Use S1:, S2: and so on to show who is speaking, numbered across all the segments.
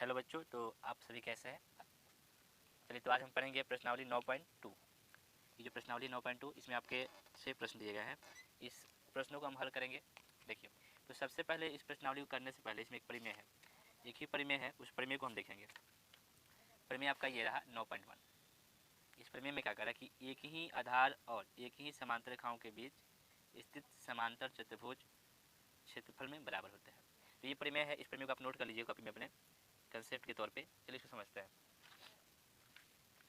S1: Hello बच्चों, तो आप सभी कैसे हैं? चलिए, तो आज हम पढ़ेंगे प्रश्नावली 9.2। ये जो प्रश्नावली 9.2 इसमें आपके 6 प्रश्न दिए गए हैं। इस प्रश्नों को हम हल करेंगे। देखिए, तो सबसे पहले इस प्रश्नावली को करने से पहले इसमें एक प्रमेय है, एक ही प्रमेय है, उस प्रमेय को हम देखेंगे। प्रमेय आपका ये रहा 9.1। इस प्रमेय में क्या करा कि एक ही आधार और एक ही समांतर रेखाओं के बीच स्थित समांतर चतुर्भुज क्षेत्रफल में बराबर होते हैं। तो ये प्रमेय है, इस प्रमेय को आप नोट कर लीजिए कॉपी में अपने कंसेप्ट के तौर पे। चलिए इसको समझते हैं।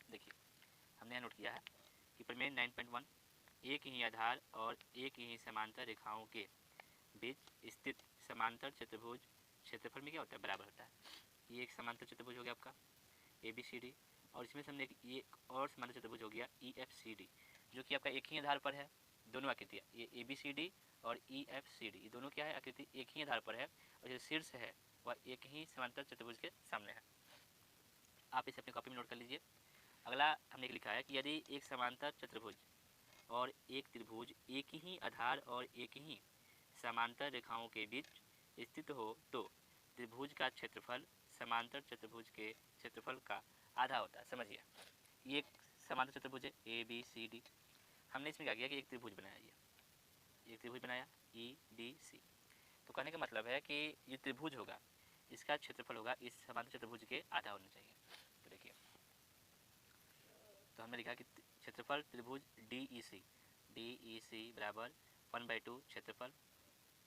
S1: देखिए, हमने यहाँ नोट किया है कि प्रमेय 9.1 एक ही आधार और एक ही समांतर रेखाओं के बीच स्थित समांतर चतुर्भुज क्षेत्रफल में क्या होता है, बराबर होता है। ये एक समांतर चतुर्भुज हो गया आपका ABCD, और इसमें से हमने एक और समांतर चतुर्भुज हो गया EFCD, जो कि आपका एक ही आधार पर है। दोनों आकृतियाँ, ये ABCD और EFCD, ये दोनों क्या है, आकृति एक ही आधार पर है, और जो शीर्ष है वह एक ही समांतर चतुर्भुज के सामने है। आप इसे अपनी कॉपी में नोट कर लीजिए। अगला हमने लिखा है कि यदि एक समांतर चतुर्भुज और एक त्रिभुज एक ही आधार और एक ही समांतर रेखाओं के बीच स्थित हो तो त्रिभुज का क्षेत्रफल समांतर चतुर्भुज के क्षेत्रफल का आधा होता है। समझिए, ये एक समांतर चतुर्भुज है ABCD। हमने इसमें क्या किया कि एक त्रिभुज बनाया, ये एक त्रिभुज बनाया EDC। तो कहने का मतलब है कि ये त्रिभुज होगा, इसका क्षेत्रफल होगा इस समांतर चतुर्भुज के आधा होना चाहिए। तो देखिए, तो हमने लिखा कि क्षेत्रफल त्रिभुज DEC बराबर 1/2 क्षेत्रफल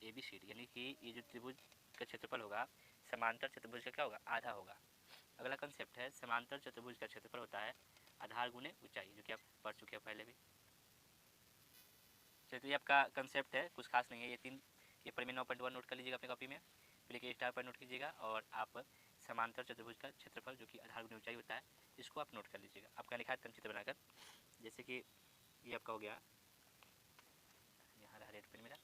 S1: ABCD, यानी कि ये जो त्रिभुज का क्षेत्रफल होगा समांतर चतुर्भुज का क्या होगा, आधा होगा। अगला कंसेप्ट है समांतर चतुर्भुज का क्षेत्रफल होता है आधार गुने ऊंचाई, जो कि आप पढ़ चुके हैं पहले भी। चलिए, तो ये आपका कंसेप्ट है, कुछ खास नहीं है। ये प्रमेय 9.1 नोट कर लीजिएगा अपनी कॉपी में, फिर एक स्टार पर नोट कीजिएगा, और आप समांतर चतुर्भुज का क्षेत्रफल जो कि आधार गुने ऊंचाई होता है, इसको आप नोट कर लीजिएगा। आपका लिखा है तंचित्र बनाकर, जैसे कि ये आपका हो गया, यहाँ रहा रेड पेन मेरा,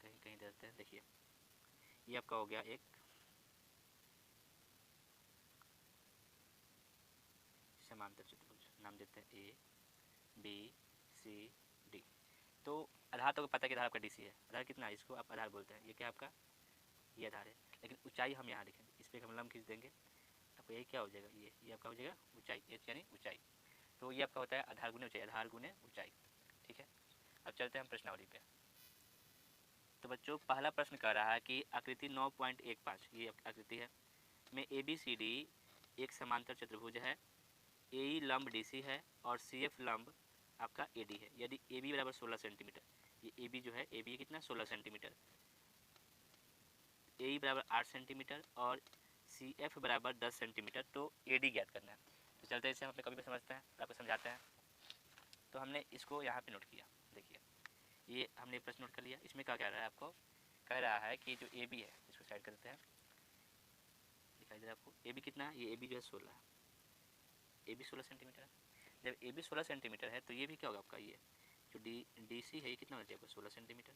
S1: कहीं कहीं देते हैं। देखिए, ये आपका हो गया एक समांतर चतुर्भुज, नाम देते हैं ABCD। तो आधार तो पता है कि आधार आपका DC है। आधार कितना है, इसको आप आधार बोलते हैं। ये क्या आपका, ये आधार है, लेकिन ऊंचाई हम यहाँ लिखेंगे, इस पर हम लंब खींच देंगे, आपको यही क्या हो जाएगा, ये आपका हो जाएगा ऊंचाई, H यानी ऊंचाई। तो ये आपका होता है आधार गुने ऊंचाई, आधार गुने ऊंचाई। ठीक है, अब चलते हैं हम प्रश्नावली पे। तो बच्चों, पहला प्रश्न कह रहा है कि आकृति 9.15, ये आकृति है, में ABCD एक समांतर चतुर्भुज है। AE लंब DC है और CF लंब आपका AD है। यदि AB बराबर 16 सेंटीमीटर, ये AB जो है, AB कितना 16 सेंटीमीटर, AE बराबर 8 सेंटीमीटर और CF बराबर 10 सेंटीमीटर, तो AD ज्ञात करना है। तो चलते हैं, इसे हम अपने कभी भी समझते हैं, आपको समझाते हैं। तो हमने इसको यहाँ पे नोट किया। देखिए, ये हमने प्रश्न नोट कर लिया। इसमें क्या कह रहा है, आपको कह रहा है कि जो AB है, इसको साइड कर देते हैं, दिखाई दे रहा है आपको। AB कितना है, ये AB जो है 16 है, AB 16 सेंटीमीटर है। जब AB 16 सेंटीमीटर है तो ये भी क्या होगा आपका, ये जो DC है ये कितना होना चाहिए आपका, 16 सेंटीमीटर।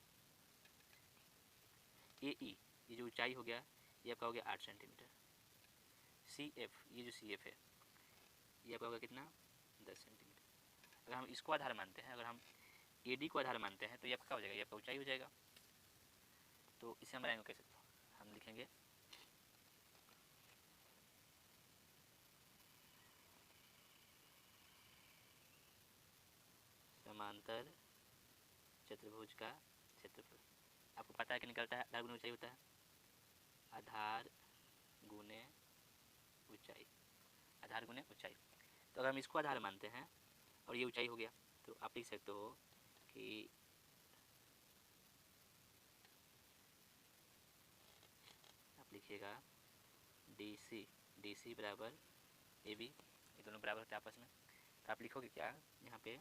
S1: AE ये जो ऊंचाई हो गया, ये आपका हो गया 8 सेंटीमीटर। CF ये जो CF है, ये आपका होगा कितना, 10 सेंटीमीटर। अगर हम इसको आधार मानते हैं, अगर हम AD को आधार मानते हैं, तो ये आपका क्या हो जाएगा, ये आपका ऊंचाई हो जाएगा। तो इसे हम बनाएंगे कैसे, हम लिखेंगे समांतर चतुर्भुज का क्षेत्रफल। आपको पता है कि निकलता है आधार गुने ऊंचाई होता है, आधार गुने ऊंचाई, आधार गुने ऊंचाई। तो अगर हम इसको आधार मानते हैं और ये ऊंचाई हो गया, तो आप लिख सकते हो कि आप लिखिएगा DC बराबर AB, ये दोनों बराबर होते हैं आपस में। तो आप लिखोगे क्या यहाँ पे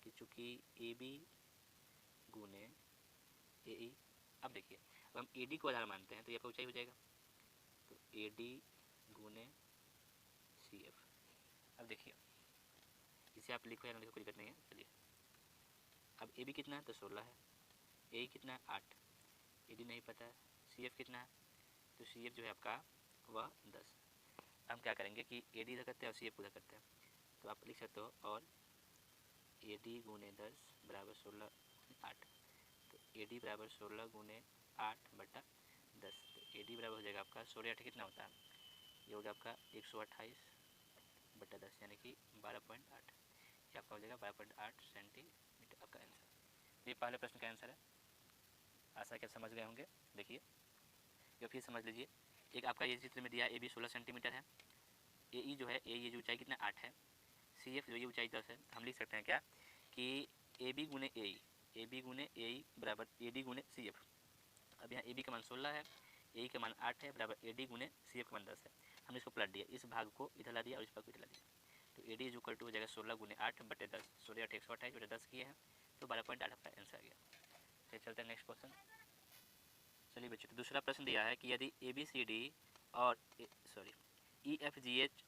S1: कि चूँकि AB गुने AE, अब देखिए, अब हम AD को आधार मानते हैं तो ये आपका ऊंचाई हो जाएगा, तो AD गुने CF। अब देखिए, इसे आप लिखो या ना लिखो कोई दिक्कत नहीं है। चलिए, अब AB कितना है, तो 16 है, AE कितना है, 8, AD नहीं पता है, CF कितना है, तो CF जो है आपका वह 10। हम क्या करेंगे कि AD इधर करते हैं और CF उधर करते हैं, तो आप लिख सकते हो और AD गुने 10 बराबर 16 8, तो AD बराबर 16 गुने 8 बटा 10, तो AD बराबर हो जाएगा आपका 16 8 कितना होता है, ये हो गया आपका 128/10 यानी कि 12.8। ये आपका हो जाएगा 12.8 सेंटीमीटर आपका आंसर। ये पहले प्रश्न का आंसर है। आशा कि आप समझ गए होंगे। देखिए ये फिर समझ लीजिए। एक आपका ये चित्र में दिया ए बी 16 सेंटीमीटर है, ए ई जो है ए ये जो ऊंचाई कितना 8 है, सी एफ जो ये ऊंचाई 10 है। हम लिख सकते हैं क्या कि ए बी गुने ए ई बराबर ए डी गुने सी एफ। अब यहाँ ए बी का मान 16 है, ए ई का मान 8 है, बराबर ए डी गुने सी एफ का मान 10 है। हमने इसको पलट दिया, इस भाग को इधर ला दिया और इस भाग को इधर ला दिया। तो A D is equal to हो जाएगा 16 गुने 8 बटे 10। 16 8 128 बटे 10 किए हैं तो 12.8 आपका आंसर आ गया। चलिए चलते हैं नेक्स्ट क्वेश्चन। चलिए बच्चों, तो दूसरा प्रश्न दिया है कि यदि ए बी सी डी और ई एफ जी एच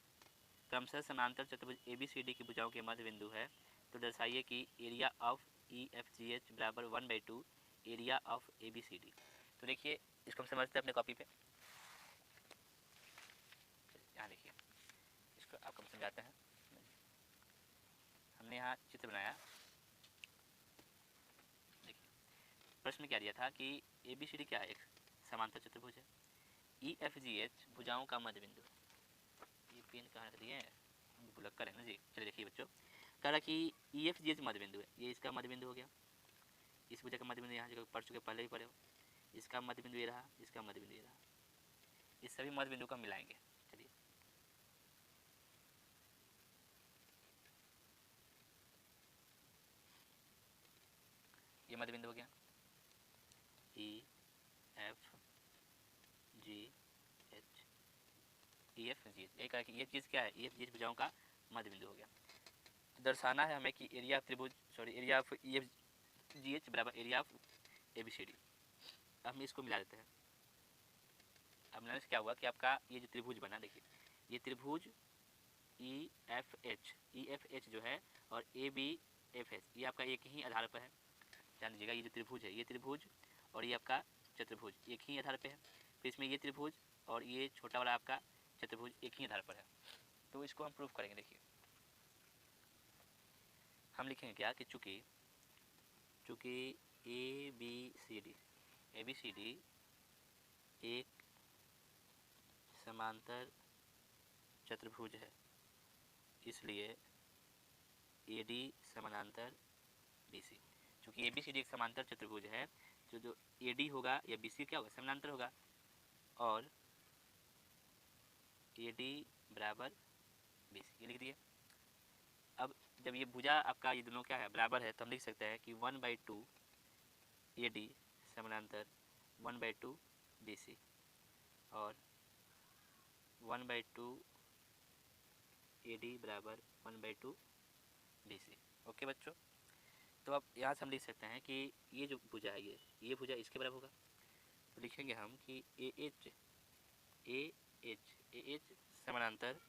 S1: क्रमशः समांतर चतुर्भुज ए बी सी डी की भुजाओं के मध्य बिंदु है, तो दर्शाइए कि area of E F G H बराबर 1/2 area of A B C D. तो देखिए इसको हम समझते हैं अपने कॉपी पे। यहाँ देखिए, इसको आपको हम समझाते हैं। हमने यहाँ चित्र बनाया। देखिए प्रश्न क्या दिया था कि ए बी सी डी क्या है, एक समांतर चतुर्भुज है। ई एफ जी एच भुजाओं का मध्य बिंदु। ये पेन कहाँ रख दिए हैं, भुलक कर है ना जी। चलिए देखिए बच्चों, कह रहा कि ई एफ जी एच मध्य बिंदु है, ये इसका मध्य बिंदु हो गया। इस भुजा का मध्य बिंदु यहाँ जगह पढ़ चुके, पहले ही पढ़े हो। इसका मध्य बिंदु ये रहा, इसका मध्य बिंदु ये रहा। इस सभी मध्य बिंदु को हम मिलाएंगे। चलिए ये मध्य बिंदु हो गया ई एफ जी एच। ई एफ जी एच, एक ये चीज़ क्या है, ई एफ जी एच भुजाओं का मध्य बिंदु हो गया। तो दर्शाना है हमें कि एरिया ऑफ त्रिभुज area of E F G H बराबर area of A B C D. अब हम इसको मिला देते हैं। अब मिलाने से क्या हुआ कि आपका ये जो त्रिभुज बना, देखिए ये त्रिभुज ई एफ एच जो है और ए बी एफ एच, ये आपका एक ही आधार पर है। ध्यान दीजिएगा, ये जो त्रिभुज है, ये त्रिभुज और ये आपका चतुर्भुज एक ही आधार पे है। फिर इसमें ये त्रिभुज और ये छोटा वाला आपका चतुर्भुज एक ही आधार पर है। तो इसको हम प्रूफ करेंगे। देखिए हम लिखेंगे क्या कि चूँकि ए बी सी डी एक समांतर चतुर्भुज है, इसलिए ए डी समानांतर बी सी। चूँकि ए बी सी डी एक समांतर चतुर्भुज है, तो जो ए डी होगा या बी सी क्या होगा, समानांतर होगा। और ए डी बराबर बी सी, ये लिख दिए। अब जब ये भुजा आपका ये दोनों क्या है, बराबर है, तो हम लिख सकते हैं कि 1/2 ए डी समानांतर 1/2 बी सी और 1/2 ए डी बराबर 1/2 बी सी। ओके बच्चों, तो अब यहाँ से हम लिख सकते हैं कि ये जो भुजा है ये भुजा इसके बराबर होगा। तो लिखेंगे हम कि ए एच समानांतर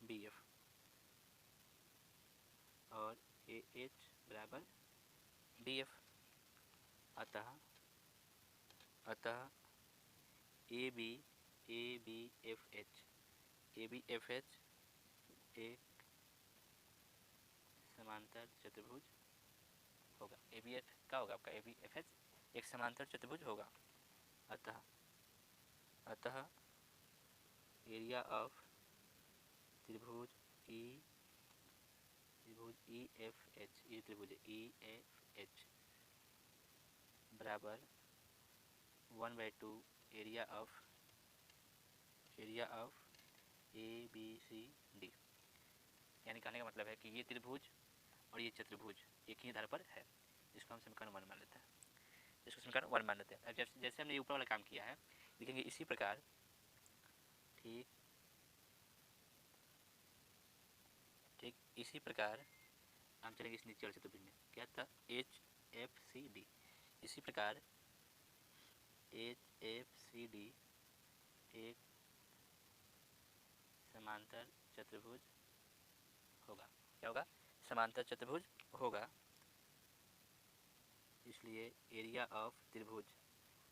S1: बी एफ और ए एच बराबर बी एफ। अतः ए बी एफ एच एक समांतर चतुर्भुज होगा। ए बी एफ क्या होगा आपका, ए बी एफ एच एक समांतर चतुर्भुज होगा। अतः एरिया ऑफ त्रिभुज ई एफ एच, ये त्रिभुज ई एफ एच बराबर 1/2 area of A B C D. यानी कहने का मतलब है कि ये त्रिभुज और ये चतुर्भुज एक ही आधार पर है। इसको हम समीकरण 1 मान लेते हैं। अब जैसे हमने ऊपर वाला काम किया है, लिखेंगे इसी प्रकार। ठीक इसी प्रकार हम चलेंगे इस नीचे वाले चतुर्भुज में। क्या था, एच एफ सी डी। इसी प्रकार एच एफ सी डी एक समांतर चतुर्भुज होगा। क्या होगा, समांतर चतुर्भुज होगा। इसलिए एरिया ऑफ त्रिभुज,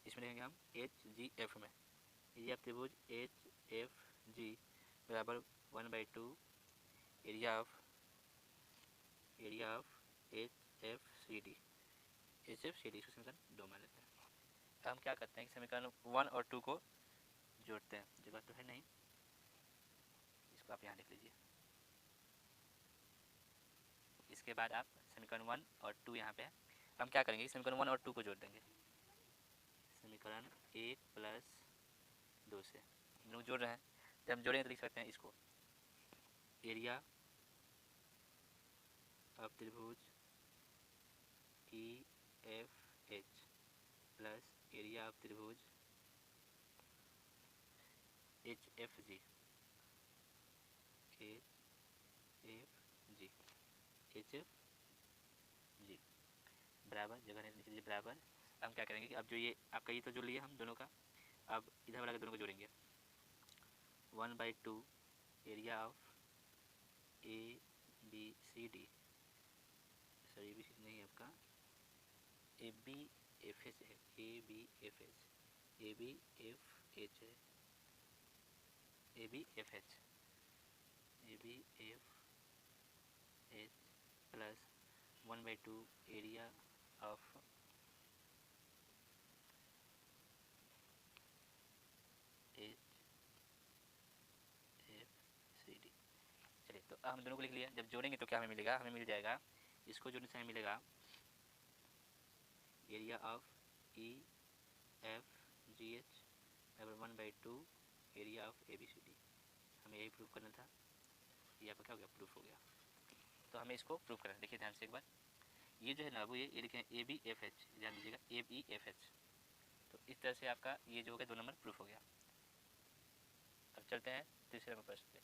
S1: इसमें लिखेंगे हम एच जी एफ में, एरिया त्रिभुज एच एफ जी बराबर 1/2 area of H F C D. इसको समीकरण 2 मान लेते हैं। हम क्या करते हैं कि समीकरण 1 और 2 को जोड़ते हैं। जब तो है नहीं, इसको आप यहाँ लिख लीजिए। इसके बाद आप समीकरण 1 और 2 यहाँ पे है, हम क्या करेंगे, समीकरण 1 और 2 को जोड़ देंगे। समीकरण 1 प्लस 2 से हम लोग जोड़ रहे हैं, जब हम जोड़ेंगे तो लिख सकते हैं इसको, एरिया ऑफ त्रिभुज E F H plus area of त्रिभुज H F G, H F G बराबर, जगह नहीं लिख लीजिए बराबर। हम क्या करेंगे कि अब जो ये आपका ये तो जोड़ लिए हम दोनों का, अब इधर वाला के दोनों को जोड़ेंगे। 1/2 area of A B C D, sorry A B C D नहीं है आपका, ए बी एफ एच है, A B F H, A B F H है, A B F H, A B F H plus 1/2 area of H F C D. चलिए तो हम दोनों को लिख लिया, जब जोड़ेंगे तो क्या हमें मिलेगा, हमें मिल जाएगा, इसको जोड़ने से हमें मिलेगा area of E F G H बराबर 1/2 area of A B C D. हमें यही प्रूफ करना था, ये आपका क्या हो गया, प्रूफ हो गया। तो हमें इसको प्रूफ करना है, देखिए ध्यान से एक बार, ये जो है ना वो ये लिखे ए बी एफ एच, ध्यान दीजिएगा ए बी एफ एच, तो इस तरह से आपका ये जो हो गया 2 नंबर प्रूफ हो गया। अब चलते हैं तीसरे नंबर प्रश्न पे।